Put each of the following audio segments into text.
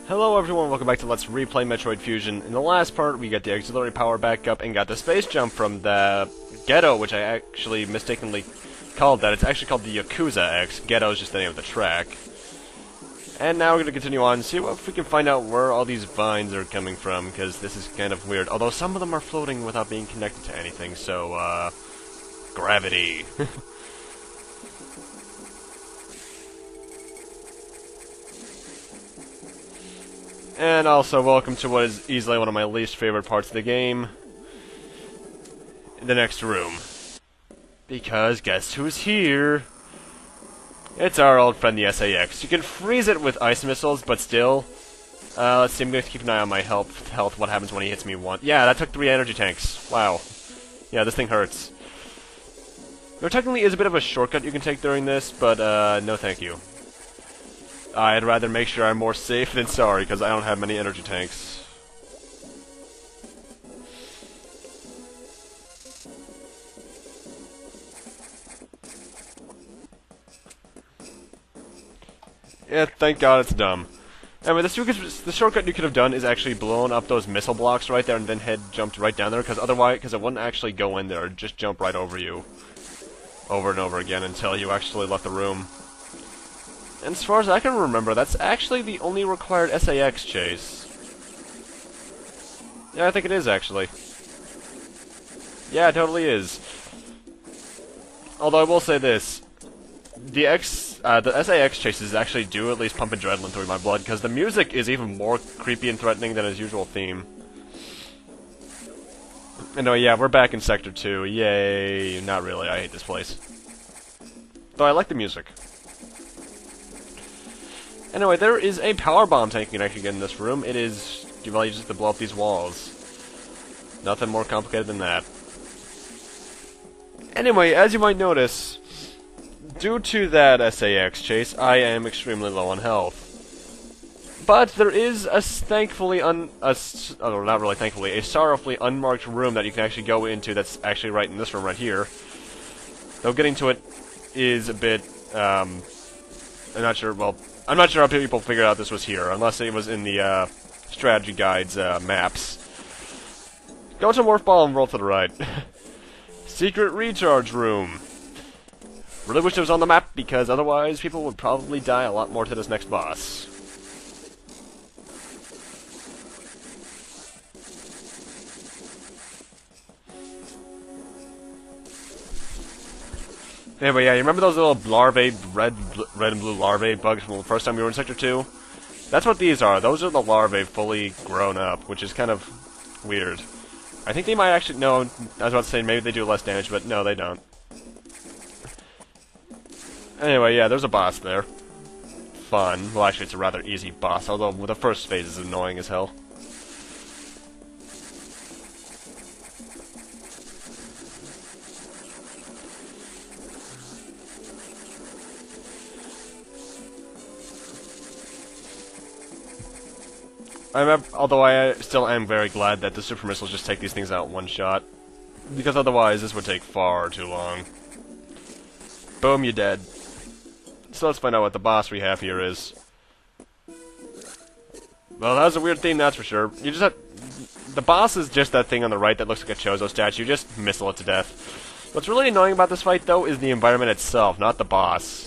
Hello everyone, welcome back to Let's Replay Metroid Fusion. In the last part, we got the auxiliary power back up and got the space jump from the Ghetto, which I actually mistakenly called that. It's actually called the Yakuza X. Ghetto is just the name of the track. And now we're going to continue on and see if we can find out where all these vines are coming from, because this is kind of weird. Although some of them are floating without being connected to anything, so, gravity. And also, welcome to what is easily one of my least favorite parts of the game. The next room. Because guess who's here? It's our old friend, the SAX. You can freeze it with ice missiles, but still... let's see, I'm going to keep an eye on my health, what happens when he hits me once. Yeah, that took 3 energy tanks. Wow. Yeah, this thing hurts. There technically is a bit of a shortcut you can take during this, but, no thank you. I'd rather make sure I'm more safe than sorry, because I don't have many energy tanks. Yeah, thank God it's dumb. Anyway, the shortcut you could have done is actually blown up those missile blocks right there and then jumped right down there, because it wouldn't actually go in there, it'd just jump right over you. Over and over again until you actually left the room. And as far as I can remember, that's actually the only required SAX chase. Yeah, I think it is, actually. Yeah, it totally is. Although I will say this. The SAX chases actually do at least pump adrenaline through my blood, because the music is even more creepy and threatening than his usual theme. Anyway, yeah, we're back in Sector 2. Yay. Not really, I hate this place. Though I like the music. Anyway, there is a power bomb tank you can actually get in this room. It is, well, you just have to blow up these walls. Nothing more complicated than that. Anyway, as you might notice, due to that SAX chase, I am extremely low on health. But there is a thankfully not really thankfully, a sorrowfully unmarked room that you can actually go into that's actually right in this room right here. Though getting to it is a bit, I'm not sure how people figured out this was here, unless it was in the, strategy guide's, maps. Go to Morph Ball and roll to the right. Secret recharge room. Really wish it was on the map, because otherwise people would probably die a lot more to this next boss. Anyway, yeah, you remember those little larvae, red and blue larvae bugs from the first time we were in Sector 2? That's what these are. Those are the larvae fully grown up, which is kind of weird. I think they might actually... No, I was about to say maybe they do less damage, but no, they don't. Anyway, yeah, there's a boss there. Fun. Well, actually, it's a rather easy boss, although the first phase is annoying as hell. Although I still am very glad that the super missiles just take these things out in one shot. Because otherwise, this would take far too long. Boom, you're dead. So let's find out what the boss we have here is. Well, that was a weird theme, that's for sure. You just have... The boss is just that thing on the right that looks like a Chozo statue. Just missile it to death. What's really annoying about this fight, though, is the environment itself, not the boss.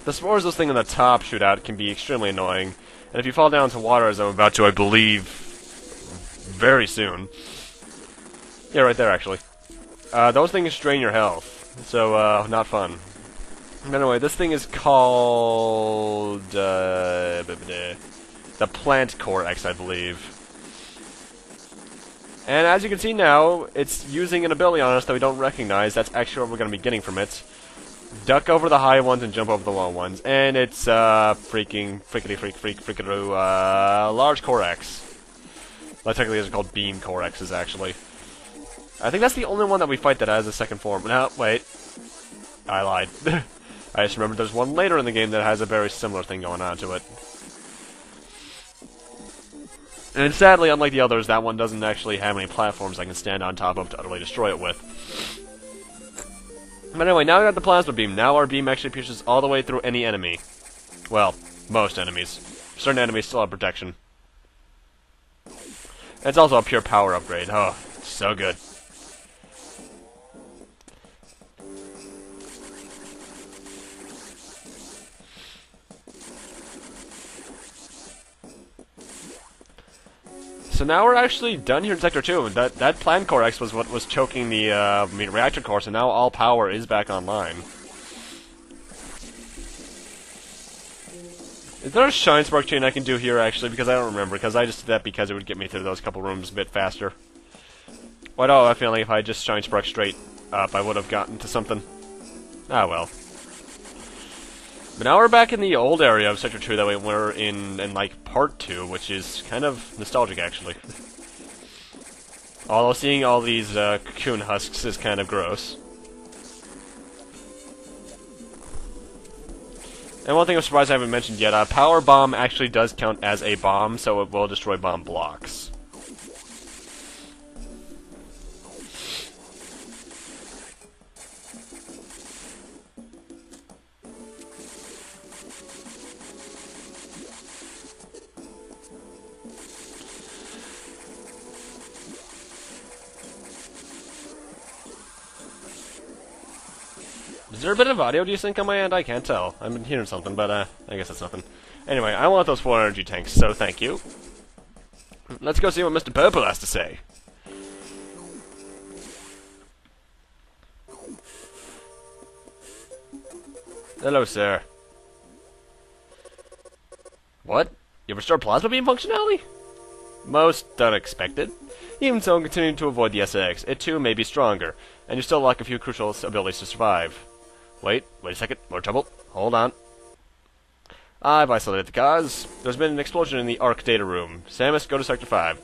The spores those thing on the top shoot out can be extremely annoying. And if you fall down into water, as I'm about to, I believe, very soon. Yeah, right there, actually. Those things drain your health. So, not fun. Anyway, this thing is called, the Plant Core X, I believe. And as you can see now, it's using an ability on us that we don't recognize. That's actually what we're going to be getting from it. Duck over the high ones and jump over the low ones. And it's, freaking Large Core X. Well, technically it's called Beam Core X's, actually. I think that's the only one that we fight that has a second form. No, wait. I lied. I just remembered there's one later in the game that has a very similar thing going on to it. And sadly, unlike the others, that one doesn't actually have any platforms I can stand on top of to utterly destroy it with. But anyway, now we got the plasma beam. Now our beam actually pierces all the way through any enemy. Well, most enemies. Certain enemies still have protection. And it's also a pure power upgrade. Oh, so good. So now we're actually done here in Sector 2. That Plan Core X was what was choking the reactor core, so now all power is back online. Is there a Shine Spark chain I can do here, actually? Because I don't remember, because I just did that because it would get me through those couple rooms a bit faster. Why do I have a feeling if I just Shine Spark straight up, I would have gotten to something? Ah, well. But now we're back in the old area of Sector 2 that we were in like, Part 2, which is kind of nostalgic, actually. Although seeing all these cocoon husks is kind of gross. And one thing I'm surprised I haven't mentioned yet, Power Bomb actually does count as a bomb, so it will destroy bomb blocks. Is there a bit of audio, do you think, on my end? I can't tell. I'm hearing something, but, I guess that's nothing. Anyway, I want those 4 energy tanks, so thank you. Let's go see what Mr. Purple has to say. Hello, sir. What? You restored plasma beam functionality? Most unexpected. Even so, continuing to avoid the SX, it too may be stronger, and you still lack a few crucial abilities to survive. Wait a second, more trouble. Hold on. I've isolated the cause. There's been an explosion in the ARC data room. Samus, go to Sector 5.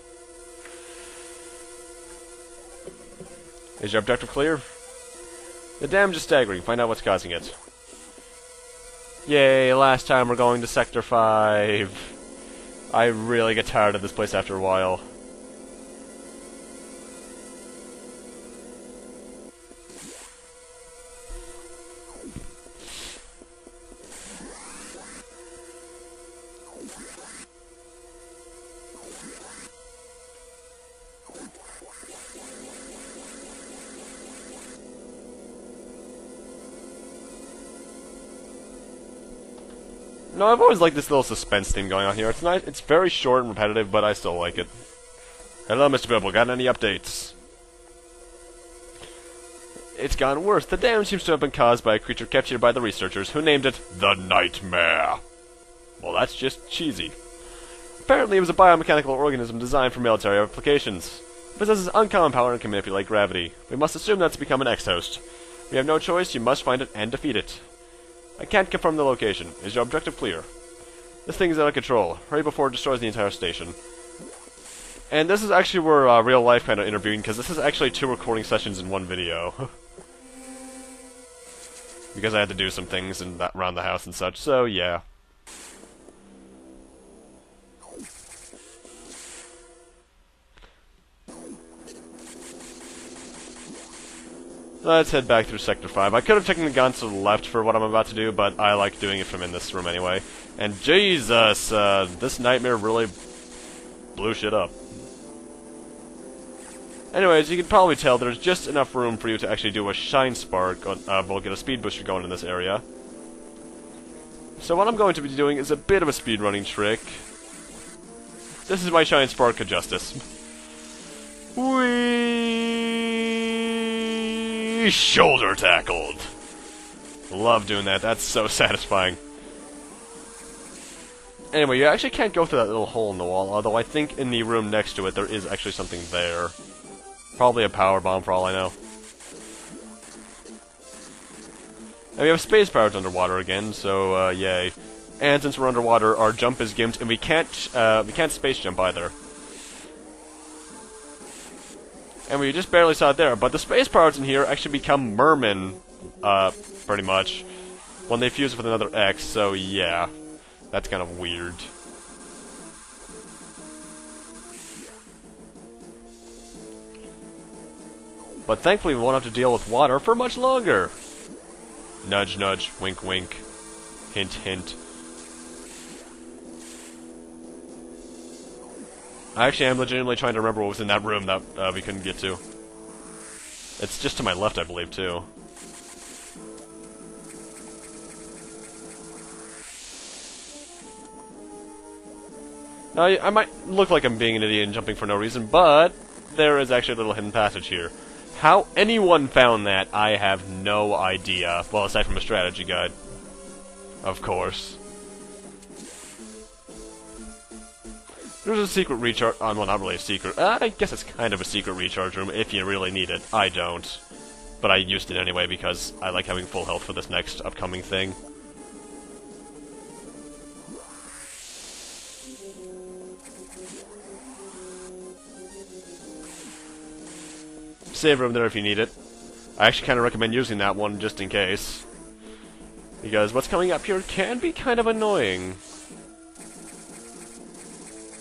Is your objective clear? The damage is staggering. Find out what's causing it. Yay, last time we're going to Sector 5. I really get tired of this place after a while. No, I've always liked this little suspense theme going on here. It's nice. It's very short and repetitive, but I still like it. Hello, Mr. Purple. Got any updates? It's gotten worse. The damage seems to have been caused by a creature captured by the researchers, who named it the Nightmare. Well, that's just cheesy. Apparently, it was a biomechanical organism designed for military applications. It possesses uncommon power and can manipulate gravity. We must assume that's become an X-host. We have no choice. You must find it and defeat it. I can't confirm the location. Is your objective clear? This thing is out of control. Hurry before it destroys the entire station. And this is actually where real life kind of interviewing, because this is actually 2 recording sessions in one video. Because I had to do some things around the house and such, so yeah. Let's head back through Sector 5. I could have taken the gun to the left for what I'm about to do, but I like doing it from in this room anyway. And Jesus, this nightmare really blew shit up. Anyways, you can probably tell there's just enough room for you to actually do a Shine Spark, we'll get a speed booster going in this area. So what I'm going to be doing is a bit of a speedrunning trick. This is my Shine Spark of Justice. Whee! Shoulder tackled! Love doing that, that's so satisfying. Anyway, you actually can't go through that little hole in the wall, although I think in the room next to it there is actually something there. Probably a power bomb for all I know. And we have space powers underwater again, so yay. And since we're underwater, our jump is gimped, and we can't space jump either. And we just barely saw it there, but the space powers in here actually become mermen, pretty much, when they fuse with another X, so yeah. That's kind of weird. But thankfully we won't have to deal with water for much longer. Nudge, nudge, wink, wink. Hint, hint. I actually am legitimately trying to remember what was in that room that we couldn't get to. It's just to my left, I believe, too. Now, I might look like I'm being an idiot and jumping for no reason, but there is actually a little hidden passage here. How anyone found that, I have no idea. Well, aside from a strategy guide. Of course. There's a secret recharge... well, not really a secret. I guess it's kind of a secret recharge room if you really need it. I don't. But I used it anyway because I like having full health for this next upcoming thing. Save room there if you need it. I actually kind of recommend using that one just in case. Because what's coming up here can be kind of annoying.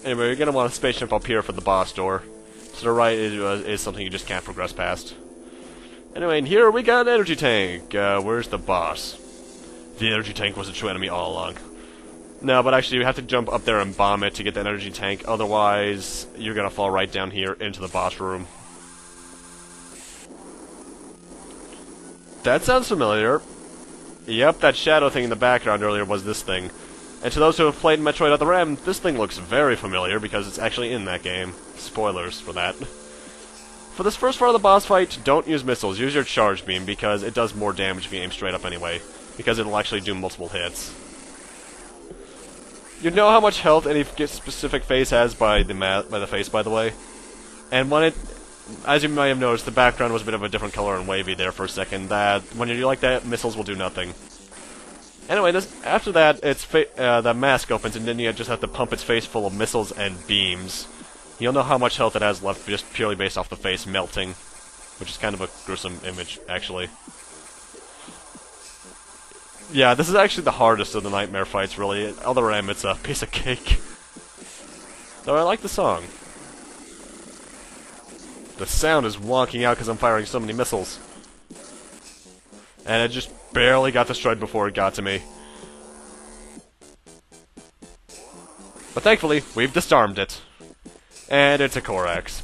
Anyway, you're going to want a space jump up here for the boss door. To the right is something you just can't progress past. Anyway, and here we got an energy tank. Where's the boss? The energy tank was a true enemy all along. No, but actually you have to jump up there and bomb it to get the energy tank. Otherwise, you're going to fall right down here into the boss room. That sounds familiar. Yep, that shadow thing in the background earlier was this thing. And to those who have played Metroid Other M, this thing looks very familiar because it's actually in that game. Spoilers for that. For this first part of the boss fight, don't use missiles. Use your charge beam because it does more damage if you aim straight up anyway. Because it'll actually do multiple hits. You know how much health any specific face has by the face, by the way. And when it... As you may have noticed, the background was a bit of a different color and wavy there for a second. That when you do like that, missiles will do nothing. Anyway, after that, the mask opens, and then you just have to pump its face full of missiles and beams. You'll know how much health it has left just purely based off the face melting. Which is kind of a gruesome image, actually. Yeah, this is actually the hardest of the nightmare fights, really. Other M, it's a piece of cake. Though I like the song. The sound is wonking out because I'm firing so many missiles. And it just barely got destroyed before it got to me. But thankfully, we've disarmed it. And it's a Korax.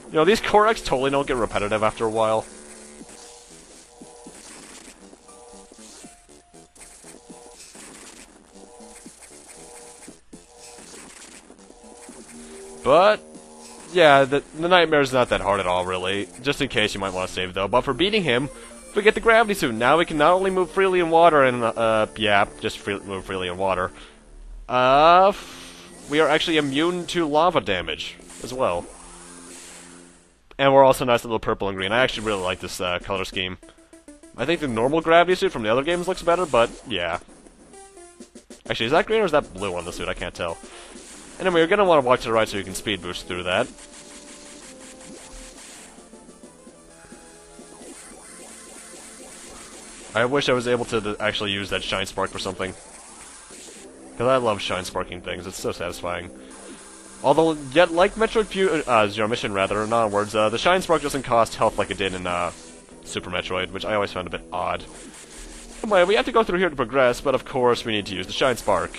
You know, these Korax totally don't get repetitive after a while. But, yeah, the nightmare's not that hard at all, really. Just in case you might want to save, though. But for beating him, we get the gravity suit. Now we can not only move freely in water and, yeah, just move freely in water. We are actually immune to lava damage as well. And we're also nice little purple and green. I actually really like this color scheme. I think the normal gravity suit from the other games looks better, but yeah. Actually, is that green or is that blue on the suit? I can't tell. Anyway, you're going to want to walk to the right so you can speed boost through that. I wish I was able to actually use that Shine Spark for something. Because I love Shine Sparking things, it's so satisfying. Although, yet like Metroid Zero Mission, rather, and onwards, the Shine Spark doesn't cost health like it did in Super Metroid, which I always found a bit odd. Anyway, we have to go through here to progress, but of course we need to use the Shine Spark.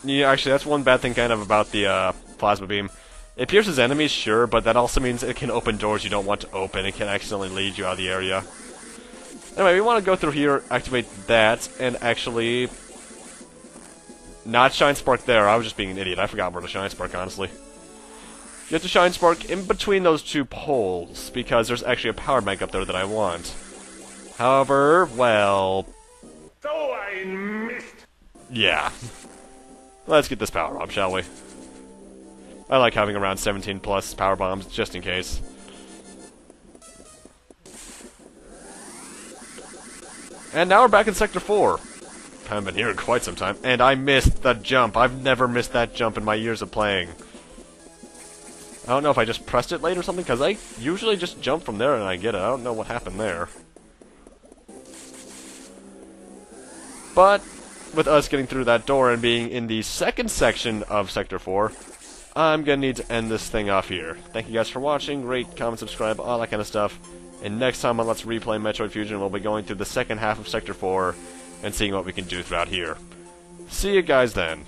Yeah, actually, that's one bad thing kind of about the plasma beam. It pierces enemies, sure, but that also means it can open doors you don't want to open. It can accidentally lead you out of the area. Anyway, we want to go through here, activate that, and actually... Not Shine Spark there. I was just being an idiot. I forgot where to Shine Spark, honestly. You have to Shine Spark in between those two poles, because there's actually a power bank up there that I want. However, well... So I missed! Yeah. Let's get this power up, shall we? I like having around 17 plus power bombs, just in case. And now we're back in Sector 4. Haven't been here in quite some time. And I missed the jump. I've never missed that jump in my years of playing. I don't know if I just pressed it late or something, because I usually just jump from there and I get it. I don't know what happened there. But... with us getting through that door and being in the second section of Sector 4, I'm gonna need to end this thing off here. Thank you guys for watching, rate, comment, subscribe, all that kind of stuff. And next time on Let's Replay Metroid Fusion, we'll be going through the second half of Sector 4 and seeing what we can do throughout here. See you guys then.